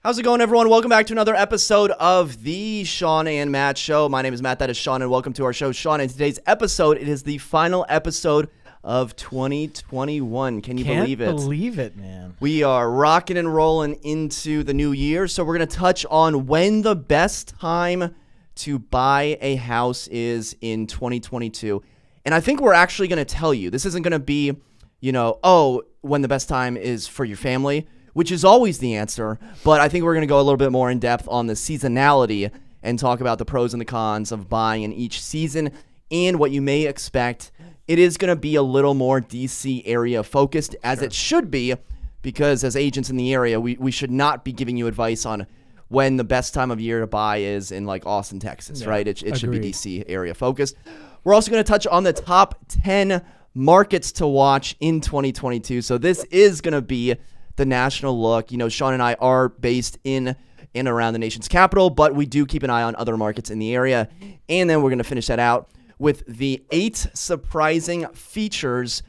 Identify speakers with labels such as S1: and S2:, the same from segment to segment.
S1: How's it going, everyone? Welcome back to another episode of the Shawn and Matt Show. My name is Matt, that is Shawn, and welcome to our show, Shawn. In today's episode, it is the final episode of 2021. Can you believe it?
S2: Can't believe it, man.
S1: We are rocking and rolling into the new year, so we're going to touch on when the best time to buy a house is in 2022. And I think we're actually going to tell you. This isn't going to be, when the best time is for your family, which is always the answer, but I think we're going to go a little bit more in depth on the seasonality and talk about the pros and the cons of buying in each season and what you may expect. It is going to be a little more DC area focused, as it should be, because as agents in the area, we should not be giving you advice on when the best time of year to buy is in like Austin, Texas, right? It should be DC area focused. We're also going to touch on the top 10 markets to watch in 2022. So this is going to be the national look. Shawn and I are based in and around the nation's capital, but we do keep an eye on other markets in the area. And then we're going to finish that out with the 8 surprising features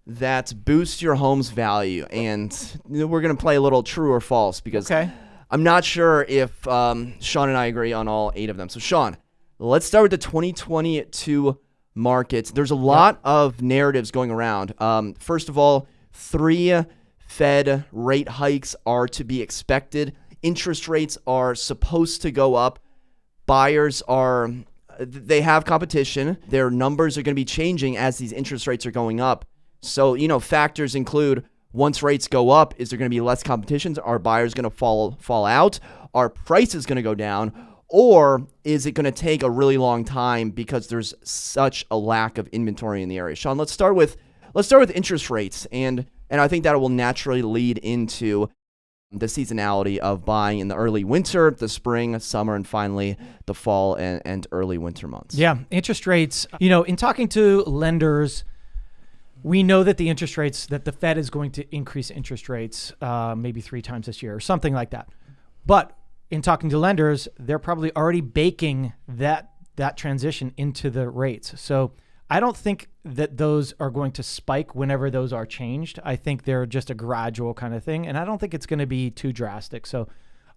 S1: that boost your home's value. And we're going to play a little true or false because I'm not sure if Shawn and I agree on all 8 of them. So Shawn, let's start with the 2022 markets. There's a lot of narratives going around. First of all, 3 Fed rate hikes are to be expected. Interest rates are supposed to go up. Buyers they have competition. Their numbers are going to be changing as these interest rates are going up. So, factors include, once rates go up, is there going to be less competition? Are buyers going to fall out? Are prices going to go down? Or is it going to take a really long time because there's such a lack of inventory in the area? Shawn, let's start with interest rates, and I think that will naturally lead into the seasonality of buying in the early winter, the spring, summer, and finally the fall and early winter months.
S2: Yeah, interest rates. In talking to lenders, we know that that the Fed is going to increase interest rates maybe 3 times this year or something like that. But in talking to lenders, they're probably already baking that transition into the rates. So I don't think that those are going to spike whenever those are changed. I think they're just a gradual kind of thing, and I don't think it's going to be too drastic. So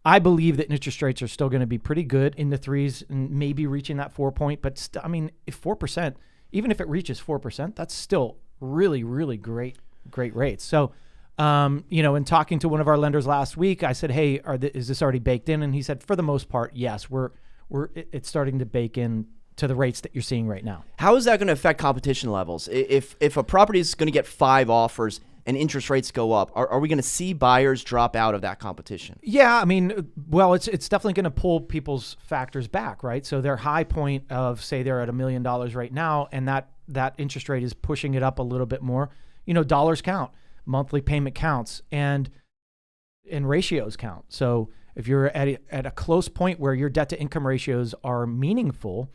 S2: I believe that interest rates are still going to be pretty good in the 3s and maybe reaching that 4 point. But if 4%, even if it reaches 4%, that's still really, really great rates. So, in talking to one of our lenders last week, I said, "Hey, is this already baked in?" And he said, "For the most part, yes. It's starting to bake in to the rates that you're seeing right now."
S1: How is that going to affect competition levels? If a property is going to get 5 offers and interest rates go up, are we going to see buyers drop out of that competition?
S2: Yeah, it's definitely going to pull people's factors back, right? So their high point of, say, they're at $1 million right now, and that interest rate is pushing it up a little bit more. Dollars count, monthly payment counts, and ratios count. So if you're at a close point where your debt to income ratios are meaningful,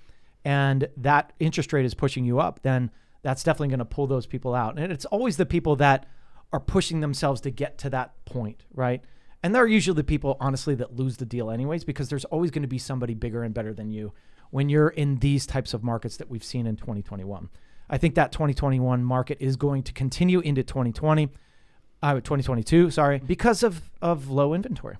S2: and that interest rate is pushing you up, then that's definitely going to pull those people out. And it's always the people that are pushing themselves to get to that point, right? And they're usually the people, honestly, that lose the deal anyways, because there's always going to be somebody bigger and better than you when you're in these types of markets that we've seen in 2021. I think that 2021 market is going to continue into 2022, because of low inventory.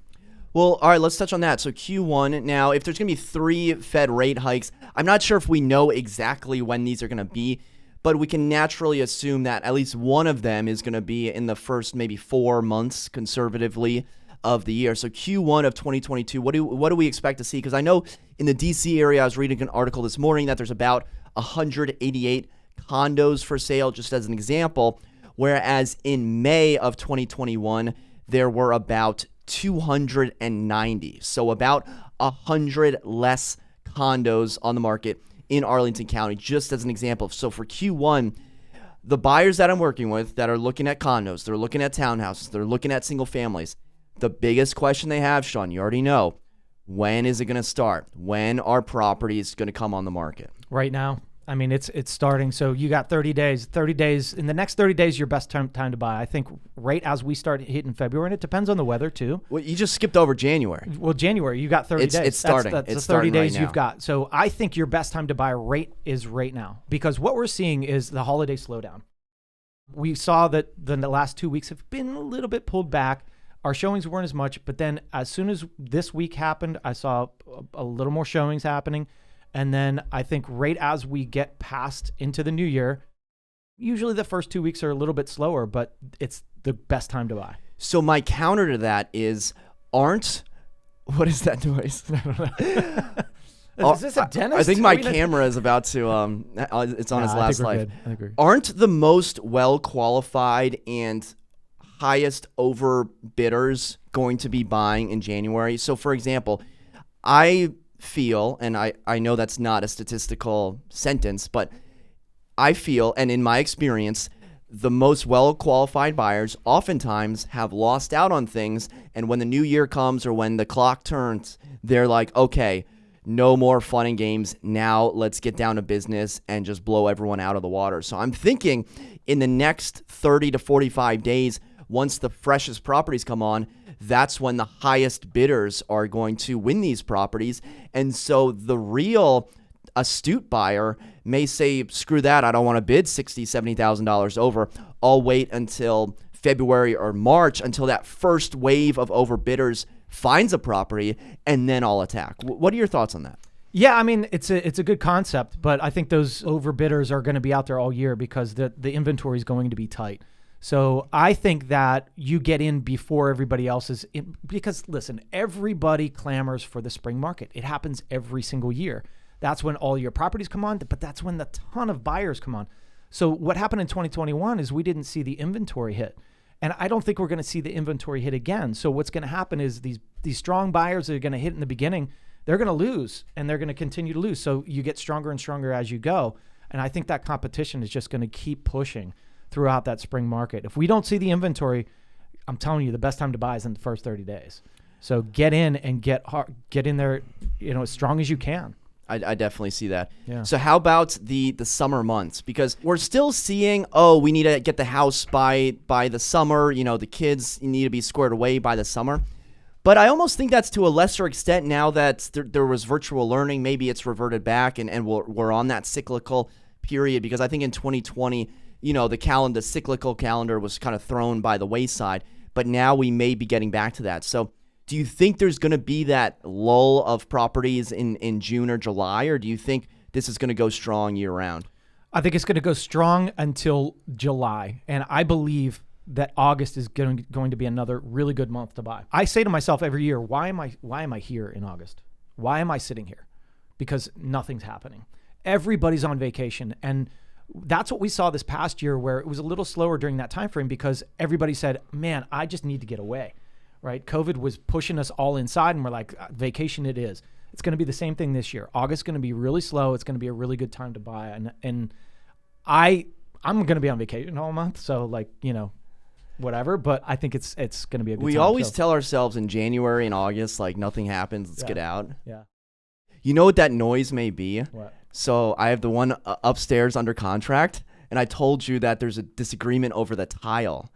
S1: Well, all right, let's touch on that. So Q1, now, if there's going to be 3 Fed rate hikes, I'm not sure if we know exactly when these are going to be, but we can naturally assume that at least one of them is going to be in the first maybe 4 months conservatively of the year. So Q1 of 2022, what do we expect to see? Because I know in the DC area, I was reading an article this morning that there's about 188 condos for sale, just as an example, whereas in May of 2021, there were about 290. So about 100 less condos on the market in Arlington County, just as an example. So for Q1, the buyers that I'm working with that are looking at condos, they're looking at townhouses, they're looking at single families, the biggest question they have, Shawn, you already know, when is it going to start? When are properties going to come on the market?
S2: Right now. It's starting. So you got 30 days. 30 days. In the next 30 days, your best time to buy. I think right as we start hitting February, and it depends on the weather too.
S1: Well, you just skipped over January.
S2: Well, January, you got 30 days.
S1: It's starting.
S2: That's
S1: it's
S2: the 30 days
S1: right
S2: you've got. So I think your best time to buy is right now, because what we're seeing is the holiday slowdown. We saw that the last 2 weeks have been a little bit pulled back. our showings weren't as much, but then as soon as this week happened, I saw a little more showings happening. And then I think right as we get past into the new year, usually the first 2 weeks are a little bit slower, but it's the best time to buy.
S1: So my counter to that is, what is that noise?
S2: Is this a dentist?
S1: I think my camera is about to, it's on its last life. Aren't the most well-qualified and highest overbidders going to be buying in January? So, for example, I feel, and I know that's not a statistical sentence, but I feel, and in my experience, the most well-qualified buyers oftentimes have lost out on things, and when the new year comes or when the clock turns, they're like, okay, no more fun and games. Now let's get down to business and just blow everyone out of the water. So I'm thinking in the next 30 to 45 days, once the freshest properties come on, that's when the highest bidders are going to win these properties. And so the real astute buyer may say, screw that, I don't want to bid $60,000, $70,000 over. I'll wait until February or March until that first wave of overbidders finds a property, and then I'll attack. What are your thoughts on that?
S2: Yeah, I mean, it's a good concept, but I think those overbidders are going to be out there all year because the inventory is going to be tight. So I think that you get in before everybody else is in, because listen, everybody clamors for the spring market. It happens every single year. That's when all your properties come on, but that's when the ton of buyers come on. So what happened in 2021 is we didn't see the inventory hit. And I don't think we're going to see the inventory hit again. So what's going to happen is these strong buyers that are going to hit in the beginning, they're going to lose, and they're going to continue to lose. So you get stronger and stronger as you go. And I think that competition is just going to keep pushing throughout that spring market. If we don't see the inventory, I'm telling you, the best time to buy is in the first 30 days. So get in and get in there, as strong as you can.
S1: I definitely see that.
S2: Yeah.
S1: So how about the summer months? Because we're still seeing, we need to get the house by the summer. The kids need to be squared away by the summer. But I almost think that's to a lesser extent now that there was virtual learning. Maybe it's reverted back and we're on that cyclical period, because I think in 2020, the cyclical calendar was kind of thrown by the wayside. But now we may be getting back to that. So do you think there's going to be that lull of properties in June or July, or do you think this is going to go strong year round?
S2: I think it's going to go strong until July, and I believe that August is going to be another really good month to buy. I say to myself every year, why am I here in August? Why am I sitting here? Because nothing's happening. Everybody's on vacation, and that's what we saw this past year, where it was a little slower during that time frame because everybody said, man, I just need to get away. Right? COVID was pushing us all inside, and we're like, vacation it is. It's going to be the same thing this year. August is going to be really slow. It's going to be a really good time to buy. And I'm going to be on vacation all month. So whatever, but I think it's going to be a good time.
S1: We always tell ourselves in January and August, like, nothing happens. Let's get out.
S2: Yeah.
S1: You know what that noise may be?
S2: What?
S1: So I have the one upstairs under contract, and I told you that there's a disagreement over the tile.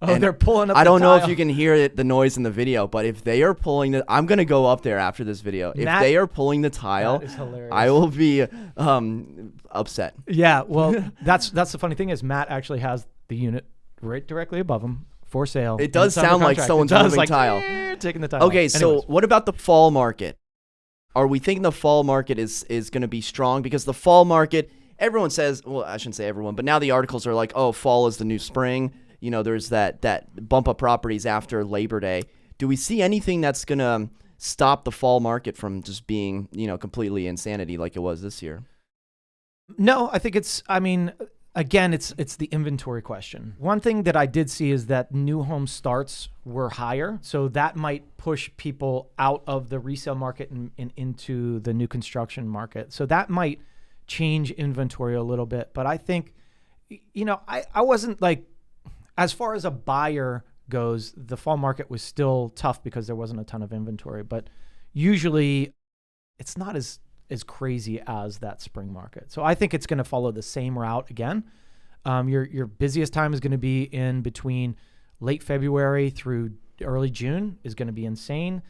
S2: Oh, and they're pulling up.
S1: I don't know if you can hear the noise in the video, but if they are pulling I'm going to go up there after this video. If they are pulling the tile,
S2: that is hilarious.
S1: I will be upset.
S2: Yeah, well, that's the funny thing is Matt actually has the unit right directly above him for sale.
S1: It does sound like someone's moving tile.
S2: Taking the tile.
S1: Okay, so what about the fall market? Are we thinking the fall market is going to be strong? Because the fall market, everyone says, well, I shouldn't say everyone, but now the articles are like, fall is the new spring. There's that bump up properties after Labor Day. Do we see anything that's going to stop the fall market from just being, completely insanity like it was this year?
S2: No, I think again, it's the inventory question. One thing that I did see is that new home starts were higher. So that might push people out of the resale market and into the new construction market. So that might change inventory a little bit. But I think, I wasn't like, as far as a buyer goes, the fall market was still tough because there wasn't a ton of inventory. But usually it's not as crazy as that spring market. So I think it's going to follow the same route again. Your busiest time is going to be in between late February through early June is going to be insane.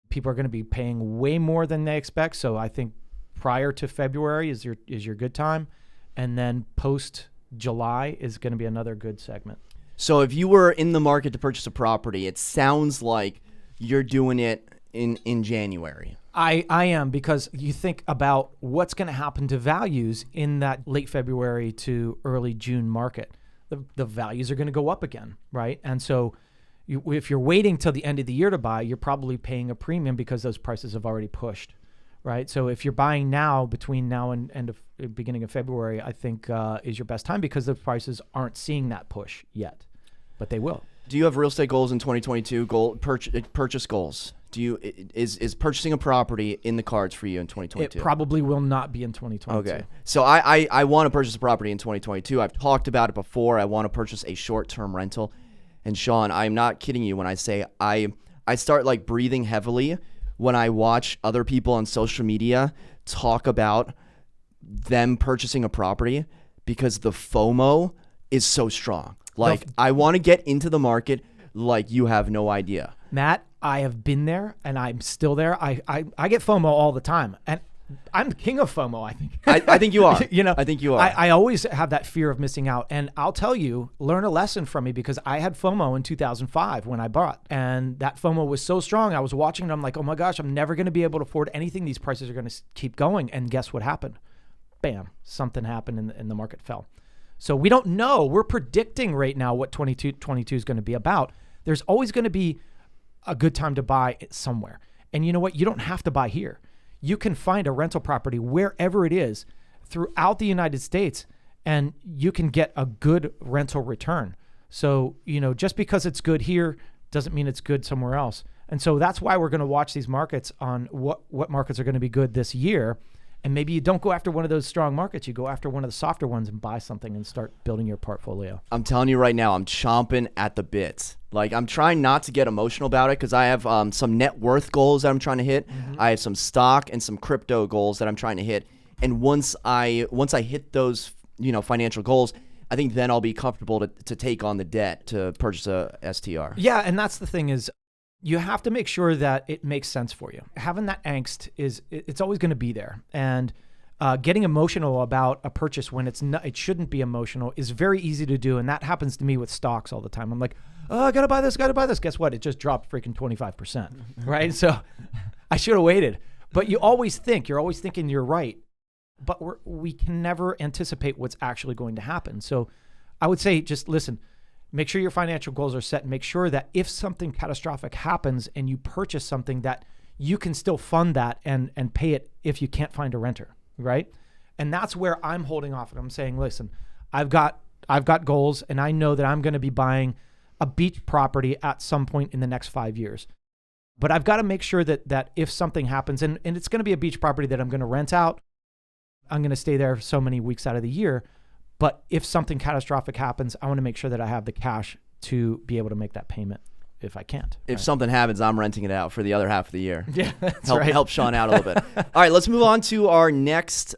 S2: People are going to be paying way more than they expect. So I think prior to February is your good time. And then post July is going to be another good segment.
S1: So if you were in the market to purchase a property, it sounds like you're doing it in January.
S2: I am, because you think about what's going to happen to values in that late February to early June market. The values are going to go up again, right? And so if you're waiting till the end of the year to buy, you're probably paying a premium because those prices have already pushed, right? So if you're buying now, between now and beginning of February, I think is your best time, because the prices aren't seeing that push yet, but they will.
S1: Do you have real estate goals in 2022? Purchase goals? Is purchasing a property in the cards for you in 2022?
S2: It probably will not be in 2022.
S1: Okay. So I want to purchase a property in 2022. I've talked about it before. I want to purchase a short-term rental. And Shawn, I'm not kidding you when I say I start like breathing heavily when I watch other people on social media talk about them purchasing a property, because the FOMO is so strong. Like, I want to get into the market like you have no idea.
S2: Matt, I have been there and I'm still there. I get FOMO all the time, and I'm the king of FOMO, I think.
S1: I think you are.
S2: I
S1: think you are.
S2: I always have that fear of missing out. And I'll tell you, learn a lesson from me, because I had FOMO in 2005 when I bought. And that FOMO was so strong. I was watching and I'm like, oh my gosh, I'm never going to be able to afford anything. These prices are going to keep going. And guess what happened? Bam, something happened and the market fell. So we don't know. We're predicting right now what 2022 is going to be about. There's always going to be a good time to buy somewhere. And you know what? You don't have to buy here. You can find a rental property wherever it is throughout the United States, and you can get a good rental return. So, just because it's good here doesn't mean it's good somewhere else. And so that's why we're going to watch these markets on what markets are going to be good this year. And maybe you don't go after one of those strong markets. You go after one of the softer ones and buy something and start building your portfolio.
S1: I'm telling you right now, I'm chomping at the bits. Like, I'm trying not to get emotional about it, because I have some net worth goals that I'm trying to hit. Mm-hmm. I have some stock and some crypto goals that I'm trying to hit. And once I hit those, financial goals, I think then I'll be comfortable to take on the debt to purchase a STR.
S2: Yeah, and that's the thing is, you have to make sure that it makes sense for you. Having that angst it's always going to be there. And getting emotional about a purchase when it shouldn't be emotional is very easy to do. And that happens to me with stocks all the time. I'm like, oh, I got to buy this. Guess what? It just dropped freaking 25%, right? So I should have waited. But you're always thinking you're right. But we can never anticipate what's actually going to happen. So I would say, just listen. Make sure your financial goals are set, and make sure that if something catastrophic happens and you purchase something, that you can still fund that and pay it if you can't find a renter, right? And that's where I'm holding off. And I'm saying, listen, I've got goals, and I know that I'm going to be buying a beach property at some point in the next 5 years. But I've got to make sure that if something happens, and it's going to be a beach property that I'm going to rent out, I'm going to stay there so many weeks out of the year. But if something catastrophic happens, I want to make sure that I have the cash to be able to make that payment if I can't.
S1: If something happens, I'm renting it out for the other half of the year.
S2: Yeah, that's
S1: help Shawn out a little bit. All right, let's move on to our next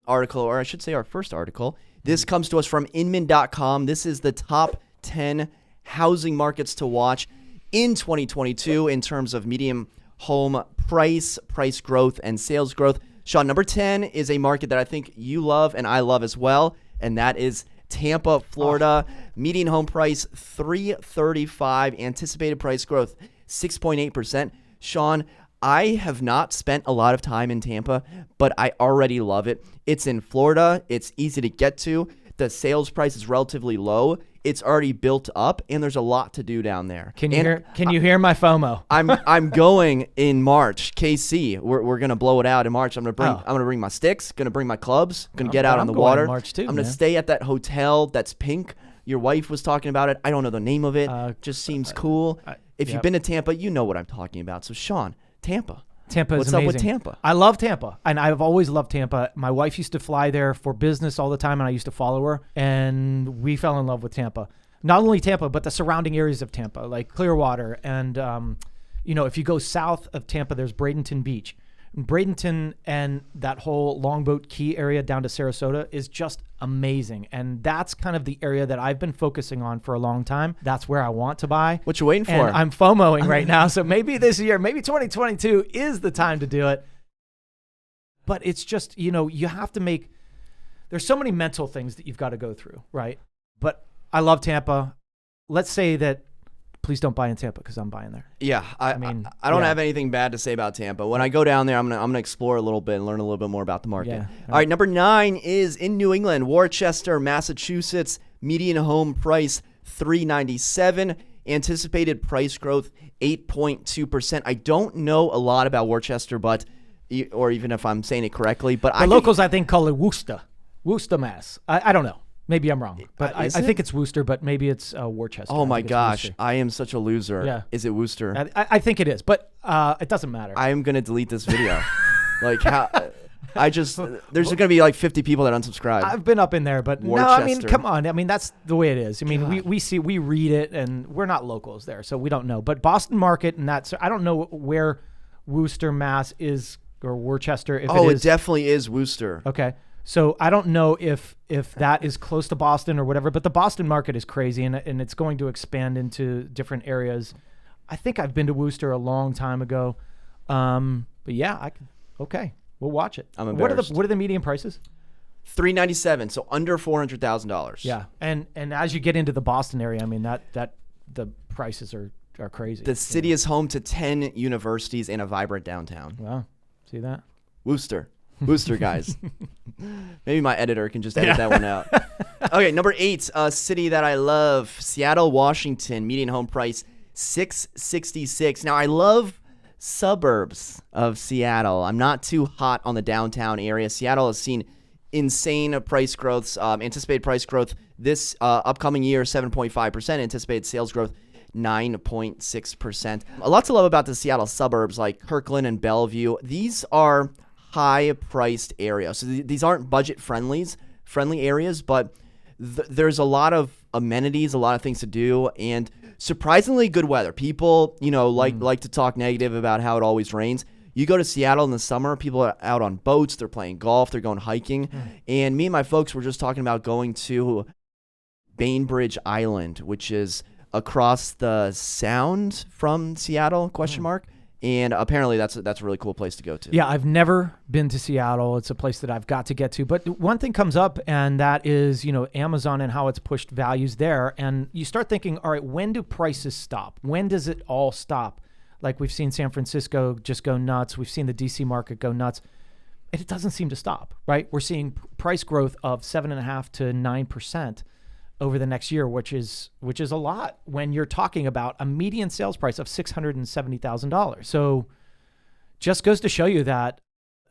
S1: article, or I should say our first article. This comes to us from Inman.com. This is the top 10 housing markets to watch in 2022 in terms of median home price growth, and sales growth. Shawn, number 10 is a market that I think you love and I love as well. And that is Tampa, Florida. Median home price $335. Anticipated price growth 6.8%. Shawn, I have not spent a lot of time in Tampa, but I already love it. It's in Florida. It's easy to get to. The sales price is relatively low. It's already built up, and there's a lot to do down there.
S2: Can you hear my FOMO?
S1: I'm going in March. KC, we're gonna blow it out in March. I'm gonna bring my sticks. Gonna bring my clubs. Gonna get out on the water.
S2: In March too,
S1: I'm gonna stay at that hotel that's pink. Your wife was talking about it. I don't know the name of it. Just seems cool. If you've been to Tampa, you know what I'm talking about. So Shawn, Tampa.
S2: Tampa is
S1: What's
S2: amazing.
S1: up with Tampa?
S2: I love Tampa, and I've always loved Tampa. My wife used to fly there for business all the time, and I used to follow her, and we fell in love with Tampa. Not only Tampa, but the surrounding areas of Tampa, like Clearwater. And, if you go south of Tampa, there's Bradenton Beach. Bradenton and that whole Longboat Key area down to Sarasota is just amazing. And that's kind of the area that I've been focusing on for a long time. That's where I want to buy.
S1: What you waiting for?
S2: And I'm FOMOing right now. So maybe this year, maybe 2022 is the time to do it. But it's just, you have to there's so many mental things that you've got to go through, right? But I love Tampa. let's say that. Please don't buy in Tampa because I'm buying there.
S1: Yeah, I don't have anything bad to say about Tampa. When I go down there, I'm gonna explore a little bit and learn a little bit more about the market.
S2: Yeah.
S1: All right, number 9 is in New England, Worcester, Massachusetts. Median home price $397. Anticipated price growth 8.2%. I don't know a lot about Worcester, but or even if I'm saying it correctly, but
S2: locals I think call it Worcester, Mass. I don't know. Maybe I'm wrong, but I think it's Worcester, but maybe it's Worcester.
S1: Oh my gosh, I am such a loser. Yeah. Is it Worcester?
S2: I think it is, but it doesn't matter.
S1: I am going to delete this video. Like how... there's going to be like 50 people that unsubscribe.
S2: I've been up in there, but
S1: Worcester.
S2: No, I mean, come on. I mean, that's the way it is. I mean, we read it, and we're not locals there, so we don't know. But Boston market and that, so I don't know where Worcester, Mass is, or Worcester. If it
S1: definitely is Worcester.
S2: Okay. So I don't know if that is close to Boston or whatever, but the Boston market is crazy, and it's going to expand into different areas. I think I've been to Worcester a long time ago, but yeah, okay, we'll watch it.
S1: I'm embarrassed.
S2: What are the median prices?
S1: $397, so under $400,000.
S2: Yeah, and as you get into the Boston area, I mean that the prices are crazy.
S1: The city is home to 10 universities and a vibrant downtown.
S2: Wow, see that?
S1: Worcester, guys. Maybe my editor can just edit that one out. Okay, number 8, a city that I love, Seattle, Washington. Median home price $666. Now I love suburbs of Seattle. I'm not too hot on the downtown area. Seattle has seen insane price growths. Anticipated price growth this upcoming year 7.5%. Anticipated sales growth 9.6%. A lot to love about the Seattle suburbs like Kirkland and Bellevue. These are high-priced areas. So these aren't budget-friendly areas, but there's a lot of amenities, a lot of things to do, and surprisingly good weather. People, like to talk negative about how it always rains. You go to Seattle in the summer, people are out on boats, they're playing golf, they're going hiking, and me and my folks were just talking about going to Bainbridge Island, which is across the sound from Seattle, ? And apparently that's a really cool place to go to.
S2: Yeah, I've never been to Seattle. It's a place that I've got to get to. But one thing comes up, and that is, Amazon and how it's pushed values there. And you start thinking, all right, when do prices stop? When does it all stop? Like we've seen San Francisco just go nuts. We've seen the DC market go nuts. And it doesn't seem to stop, right? We're seeing price growth of 7.5% to 9% over the next year, which is a lot when you're talking about a median sales price of $670,000. So just goes to show you that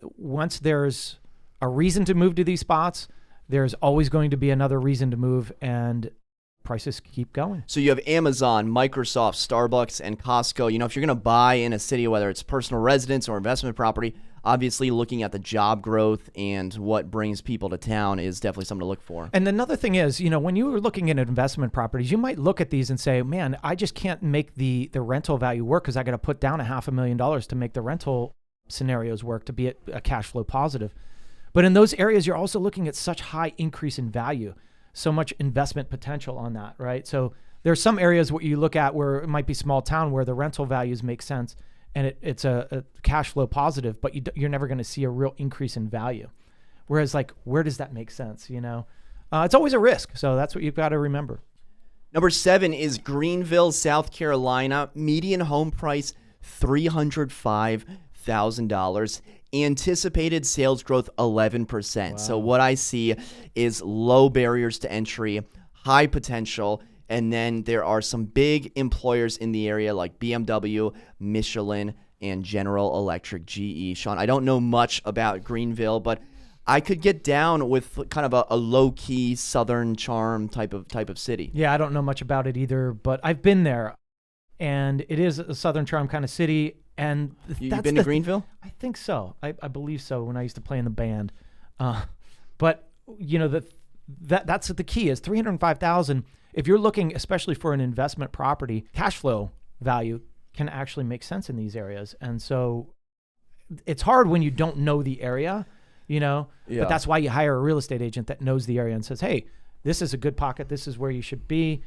S2: once there's a reason to move to these spots, there's always going to be another reason to move, and prices keep going.
S1: So you have Amazon, Microsoft, Starbucks, and Costco. If you're going to buy in a city, whether it's personal residence or investment property, obviously looking at the job growth and what brings people to town is definitely something to look for.
S2: And another thing is, when you were looking at investment properties, you might look at these and say, man, I just can't make the rental value work because I got to put down $500,000 to make the rental scenarios work to be a cash flow positive. But in those areas, you're also looking at such high increase in value, so much investment potential on that, right? So there's some areas where you look at where it might be small town where the rental values make sense, and it's a cash flow positive, but you're never going to see a real increase in value. Whereas, where does that make sense? It's always a risk. So that's what you've got to remember.
S1: Number 7 is Greenville, South Carolina. Median home price $305,000. Anticipated sales growth 11%. Wow. So what I see is low barriers to entry, high potential. And then there are some big employers in the area like BMW, Michelin, and General Electric, GE. Shawn, I don't know much about Greenville, but I could get down with kind of a low-key Southern charm type of city.
S2: Yeah, I don't know much about it either, but I've been there, and it is a Southern charm kind of city. And
S1: you've been to Greenville?
S2: I think so. I believe so when I used to play in the band. But that's the key is $305,000. If you're looking, especially for an investment property, cash flow value can actually make sense in these areas. And so it's hard when you don't know the area, but that's why you hire a real estate agent that knows the area and says, hey, this is a good pocket. This is where you should be.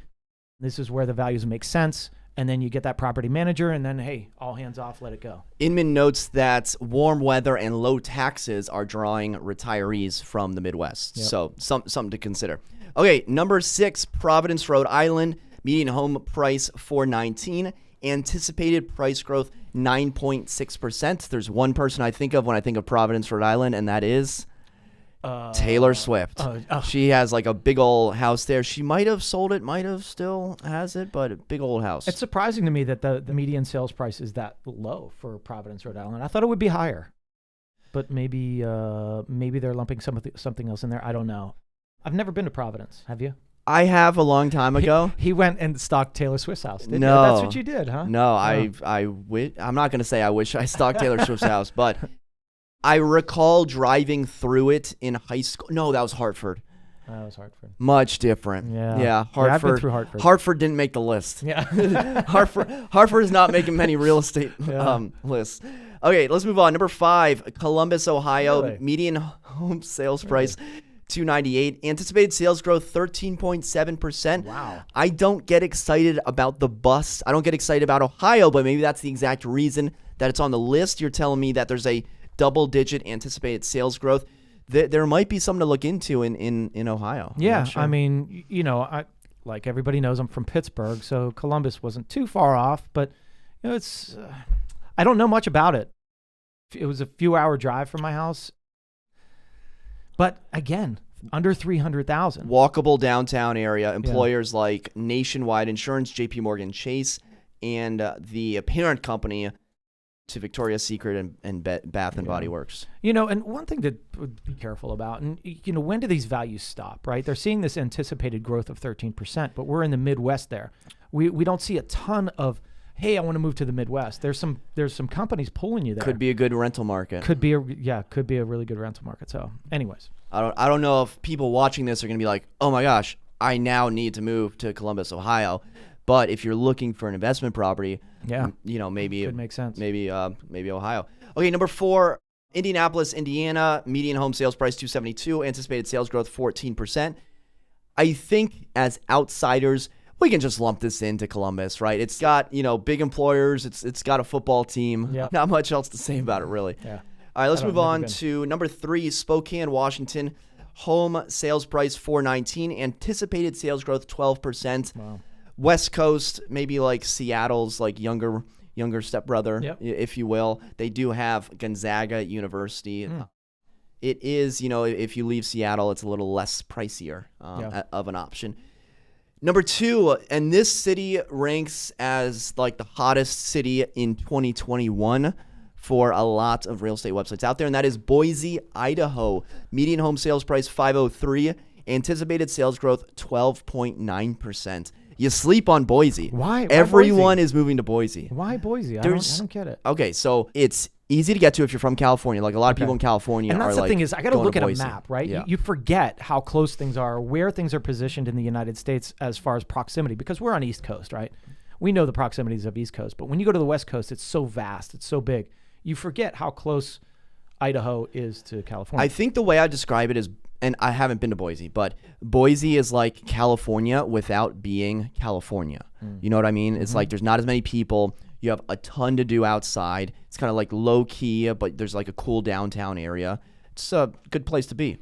S2: This is where the values make sense. And then you get that property manager, and then, hey, all hands off, let it go.
S1: Inman notes that warm weather and low taxes are drawing retirees from the Midwest. Yep. So something to consider. Okay, number 6, Providence, Rhode Island. Median home price 419. Anticipated price growth 9.6%. There's one person I think of when I think of Providence, Rhode Island, and that is Taylor Swift. She has like a big old house there. She might have sold it, might have still has it, but a big old house.
S2: It's surprising to me that the median sales price is that low for Providence, Rhode Island. I thought it would be higher, but maybe they're lumping something else in there. I don't know. I've never been to Providence. Have you?
S1: I have a long time ago.
S2: He went and stalked Taylor Swift's house. Didn't
S1: No.
S2: you? That's what you did, huh?
S1: No, I'm not going to say I wish I stalked Taylor Swift's house, but I recall driving through it in high school. No, that was Hartford.
S2: That was Hartford.
S1: Much different.
S2: Yeah.
S1: Hartford.
S2: I've been through Hartford.
S1: Hartford didn't make the list.
S2: Yeah.
S1: Hartford is not making many real estate lists. Okay, let's move on. Number 5, Columbus, Ohio.
S2: Really?
S1: Median home sales price $298. Anticipated sales growth 13.7%.
S2: Wow.
S1: I don't get excited about the bus. I don't get excited about Ohio, but maybe that's the exact reason that it's on the list. You're telling me that there's a double-digit anticipated sales growth. There might be something to look into in Ohio.
S2: Yeah,
S1: sure.
S2: I mean, like everybody knows, I'm from Pittsburgh, so Columbus wasn't too far off. But it's I don't know much about it. It was a few-hour drive from my house. But again, under 300,000.
S1: Walkable downtown area. Employers like Nationwide Insurance, J.P. Morgan Chase, and the parent company to Victoria's Secret and Bath and Body Works.
S2: And one thing to be careful about, and when do these values stop, right? They're seeing this anticipated growth of 13%, but we're in the Midwest there. We don't see a ton of, hey, I want to move to the Midwest. There's some companies pulling you there.
S1: Could be a good rental market.
S2: Could be a really good rental market. So anyways.
S1: I don't know if people watching this are going to be like, oh my gosh, I now need to move to Columbus, Ohio. But if you're looking for an investment property, maybe
S2: could make sense.
S1: Maybe Ohio. Okay, number 4, Indianapolis, Indiana. Median home sales price $272. Anticipated sales growth 14%. I think as outsiders, we can just lump this into Columbus, right? It's got big employers. It's got a football team.
S2: Yep.
S1: Not much else to say about it, really.
S2: Yeah.
S1: All right, let's move on to number 3, Spokane, Washington. Home sales price $419. Anticipated sales growth 12%.
S2: Wow.
S1: West Coast, maybe like Seattle's like younger stepbrother, if you will. They do have Gonzaga University. It is, if you leave Seattle, it's a little less pricier of an option. Number 2, and this city ranks as like the hottest city in 2021 for a lot of real estate websites out there, and that is Boise, Idaho. Median home sales price $503. Anticipated sales growth 12.9%. You sleep on Boise.
S2: Why?
S1: Everyone
S2: Boise?
S1: is moving to Boise.
S2: Why Boise? I don't get it.
S1: Okay, so it's easy to get to if you're from California. Like a lot of people in California
S2: and that's the thing is, I got to look at
S1: Boise.
S2: a map, right?
S1: Yeah.
S2: You forget how close things are, where things are positioned in the United States as far as proximity, because we're on East Coast, right? We know the proximities of East Coast, but when you go to the West Coast, it's so vast, it's so big. You forget how close Idaho is to California.
S1: I think the way I describe it is, and I haven't been to Boise, but Boise is like California without being California. You know what I mean? It's like there's not as many people. You have a ton to do outside. It's kind of like low key, but there's like a cool downtown area. It's a good place to be.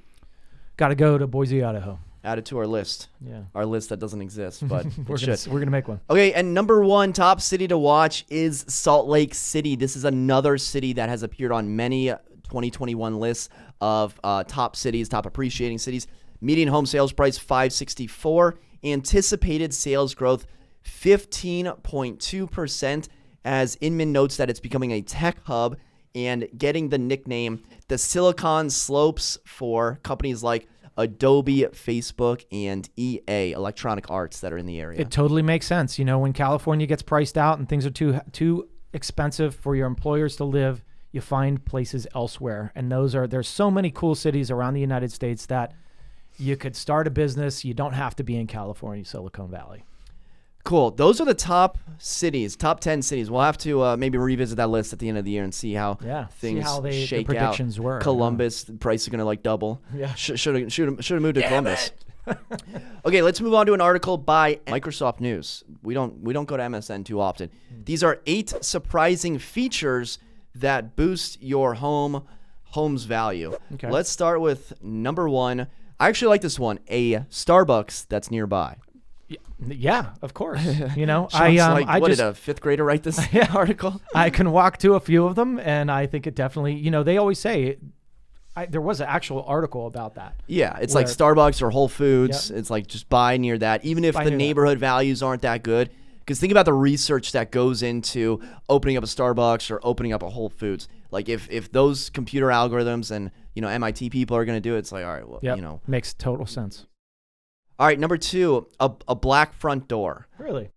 S2: Got to go to Boise, Idaho.
S1: Add it to our list.
S2: Yeah.
S1: Our list that doesn't exist, but
S2: we're gonna make one.
S1: Okay, and number 1 top city to watch is Salt Lake City. This is another city that has appeared on many 2021 lists of top cities, top appreciating cities. Median home sales price $564. Anticipated sales growth 15.2%, as Inman notes that it's becoming a tech hub and getting the nickname the Silicon Slopes for companies like Adobe, Facebook, and EA, Electronic Arts, that are in the area.
S2: It totally makes sense. When California gets priced out and things are too expensive for your employers to live, you find places elsewhere. And there's so many cool cities around the United States that you could start a business. You don't have to be in California, Silicon Valley.
S1: Cool. Those are the top cities, top 10 cities. We'll have to maybe revisit that list at the end of the year and see how things shake
S2: the predictions
S1: out.
S2: Were.
S1: Columbus, the price is going to like double.
S2: Yeah.
S1: Should have moved to Columbus. Okay, let's move on to an article by Microsoft News. We don't go to MSN too often. These are 8 surprising features that boost your home's value.
S2: Okay.
S1: Let's start with number 1. I actually like this one, a Starbucks that's nearby.
S2: Yeah, of course. You know,
S1: Sean's
S2: I
S1: what
S2: just
S1: did a fifth grader write this article?
S2: I can walk to a few of them, and I think it definitely. You know, they always say. There was an actual article about that.
S1: Yeah, it's like Starbucks or Whole Foods.
S2: Yep.
S1: It's like just buy near that, even if
S2: Buy
S1: the
S2: near
S1: neighborhood values aren't that good. Because think about the research that goes into opening up a Starbucks or opening up a Whole Foods. Like if those computer algorithms and MIT people are going to do it, it's like, all right, well,
S2: Yep. Makes total sense.
S1: All right, number 2, a black front door.
S2: Really?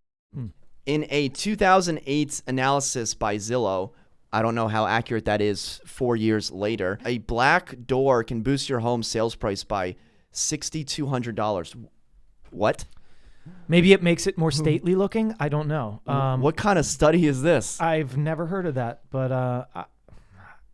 S1: In a 2008 analysis by Zillow, I don't know how accurate that is 4 years later, a black door can boost your home sales price by $6,200. What?
S2: Maybe it makes it more stately looking. I don't know.
S1: What kind of study is this?
S2: I've never heard of that, but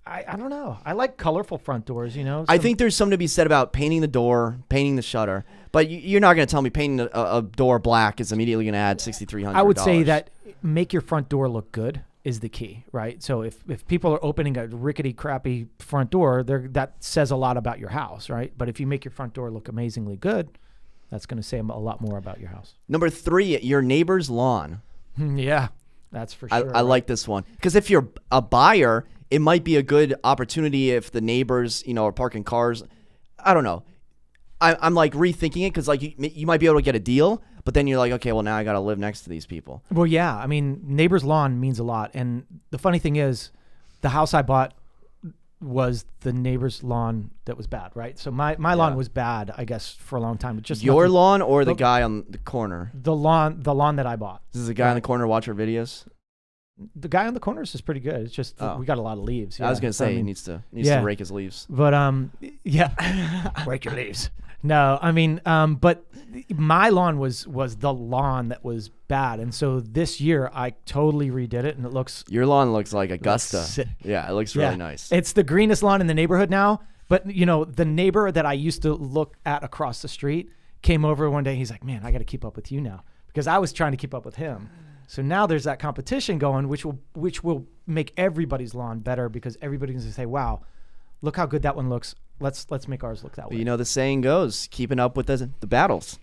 S2: I don't know. I like colorful front doors,
S1: I think there's something to be said about painting the door, painting the shutter, but you're not going to tell me painting a door black is immediately going to add $6,300.
S2: I would say that make your front door look good is the key, right? So if people are opening a rickety, crappy front door, that says a lot about your house, right? But if you make your front door look amazingly good, that's going to say a lot more about your house. Number
S1: 3, your neighbor's lawn.
S2: Yeah, that's for sure.
S1: I like this one. Because if you're a buyer, it might be a good opportunity if the neighbors, are parking cars. I don't know. I'm like rethinking it because like you might be able to get a deal, but then you're like, okay, well now I got to live next to these people.
S2: Well, yeah. I mean, neighbor's lawn means a lot. And the funny thing is, the house I bought was the neighbor's lawn that was bad, right? So my lawn was bad, I guess, for a long time. Just
S1: your lawn or the guy on the corner?
S2: The lawn that I bought.
S1: This is the guy on the corner watch our videos?
S2: The guy on the corners is pretty good. It's just we got a lot of leaves.
S1: I was gonna say he needs to rake his leaves.
S2: But rake your leaves. No, I mean, but my lawn was the lawn that was bad, and so this year I totally redid it, and it looks.
S1: Your lawn looks like Augusta. Yeah, it looks really nice.
S2: It's the greenest lawn in the neighborhood now. But the neighbor that I used to look at across the street came over one day. He's like, "Man, I got to keep up with you now," because I was trying to keep up with him. So now there's that competition going, which will make everybody's lawn better because everybody's going to say, "Wow, look how good that one looks. Let's make ours look that way."
S1: The saying goes, keeping up with the battles.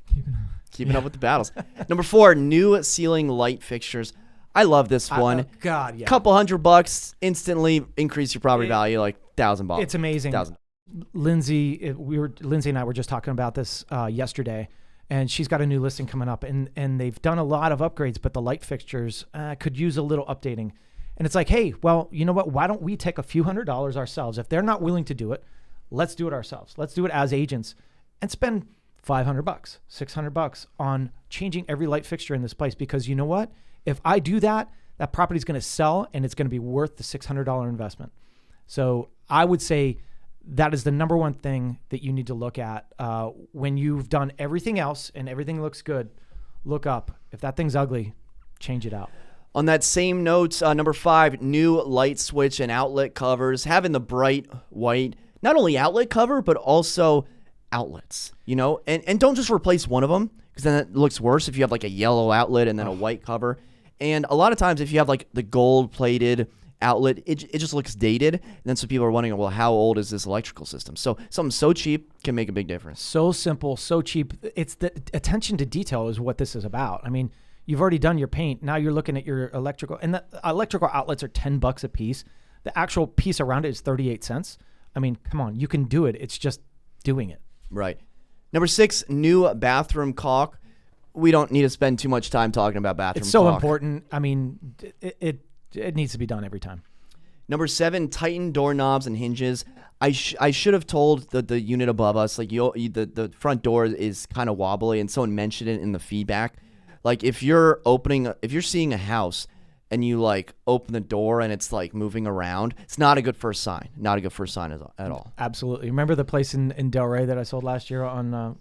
S1: Keeping up with the battles. Number 4, new ceiling light fixtures. I love this one.
S2: God, yeah.
S1: Couple $100 instantly increase your property value like $1,000.
S2: It's amazing.
S1: $1,000.
S2: Lindsay and I were just talking about this yesterday. And she's got a new listing coming up, and they've done a lot of upgrades, but the light fixtures could use a little updating. And it's like, hey, well, you know what? Why don't we take a few $100s ourselves? If they're not willing to do it, let's do it ourselves. Let's do it as agents and spend $500, $600 on changing every light fixture in this place. Because you know what? If I do that, that property is going to sell, and it's going to be worth the $600 investment. So I would say that is the number one thing that you need to look at when you've done everything else and everything looks good. Look up. If that thing's ugly, change it out.
S1: On that same note, number 5, new light switch and outlet covers. Having the bright white, not only outlet cover, but also outlets, and don't just replace one of them because then it looks worse if you have like a yellow outlet and then a white cover. And a lot of times if you have like the gold plated outlet, it just looks dated. And then so people are wondering, well, how old is this electrical system? So something so cheap can make a big difference.
S2: So simple, so cheap. It's the attention to detail is what this is about. I mean, you've already done your paint. Now you're looking at your electrical, and the electrical outlets are $10 a piece. The actual piece around it is 38 cents. I mean, come on, you can do it. It's just doing it.
S1: Right. Number 6, new bathroom caulk. We don't need to spend too much time talking about bathroom caulk.
S2: It's so important. I mean, it needs to be done every time.
S1: Number 7, tighten doorknobs and hinges. I should have told the unit above us, like the front door is kind of wobbly, and someone mentioned it in the feedback. Like if you're seeing a house and you like open the door and it's like moving around, it's not a good first sign. Not a good first sign at all.
S2: Absolutely. Remember the place in Delray that I sold last year on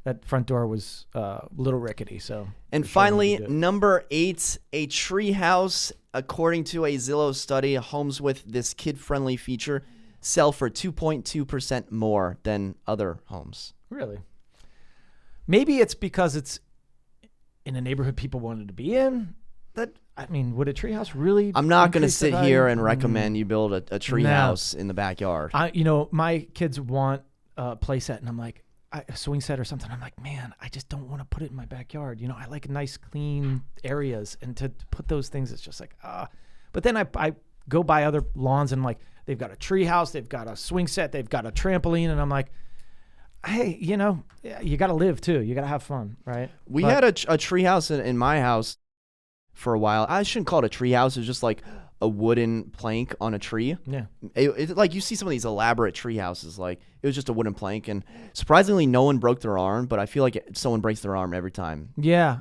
S2: that front door was a little rickety. So.
S1: And finally, number 8, a tree house. According to a Zillow study, homes with this kid-friendly feature sell for 2.2% more than other homes.
S2: Really? Maybe it's because it's in a neighborhood people wanted to be in. Would a treehouse really?
S1: I'm not going to sit here and recommend you build a treehouse in the backyard.
S2: My kids want a playset, and I'm like, a swing set or something. I'm like, man, I just don't want to put it in my backyard. I like nice, clean areas, and to put those things, it's just like, But then I go by other lawns, and like, they've got a tree house, they've got a swing set, they've got a trampoline, and I'm like, hey, you got to live too. You got to have fun, right?
S1: We had a tree house in my house for a while. I shouldn't call it a tree house. It was just like a wooden plank on a tree.
S2: Yeah.
S1: It like you see some of these elaborate tree houses, like it was just a wooden plank, and surprisingly no one broke their arm, but I feel like someone breaks their arm every time.
S2: Yeah.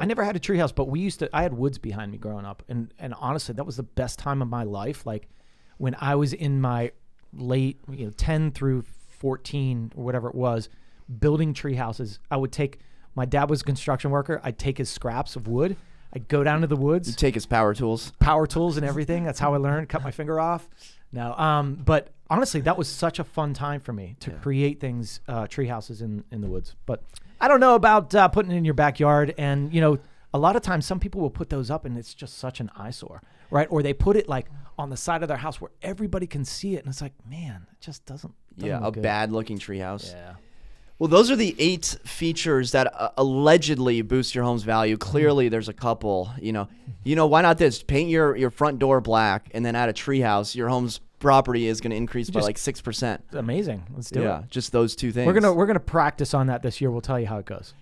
S2: I never had a tree house, but I had woods behind me growing up, and honestly, that was the best time of my life. Like when I was in my late, 10 through 14 or whatever it was, building tree houses, my dad was a construction worker. I'd take his scraps of wood. I'd go down to the woods.
S1: You take his power tools
S2: and everything. That's how I learned. Cut my finger off. No, but honestly, that was such a fun time for me to create things, tree houses in the woods. But I don't know about putting it in your backyard. And, a lot of times some people will put those up and it's just such an eyesore, right? Or they put it like on the side of their house where everybody can see it. And it's like, man, it just doesn't look good.
S1: Bad looking tree house.
S2: Yeah.
S1: Well, those are the 8 features that allegedly boost your home's value. Clearly, there's a couple. Why not this? Paint your front door black, and then add a treehouse. Your home's property is going to increase by like 6%.
S2: Amazing. Let's do it.
S1: Yeah, just those 2 things.
S2: We're gonna practice on that this year. We'll tell you how it goes.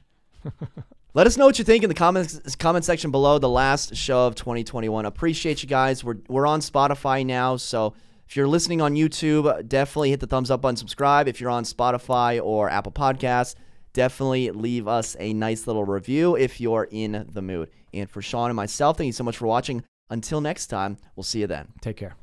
S1: Let us know what you think in the comment section below. The last show of 2021. Appreciate you guys. We're on Spotify now, so if you're listening on YouTube, definitely hit the thumbs up button, subscribe. If you're on Spotify or Apple Podcasts, definitely leave us a nice little review if you're in the mood. And for Shawn and myself, thank you so much for watching. Until next time, we'll see you then.
S2: Take care.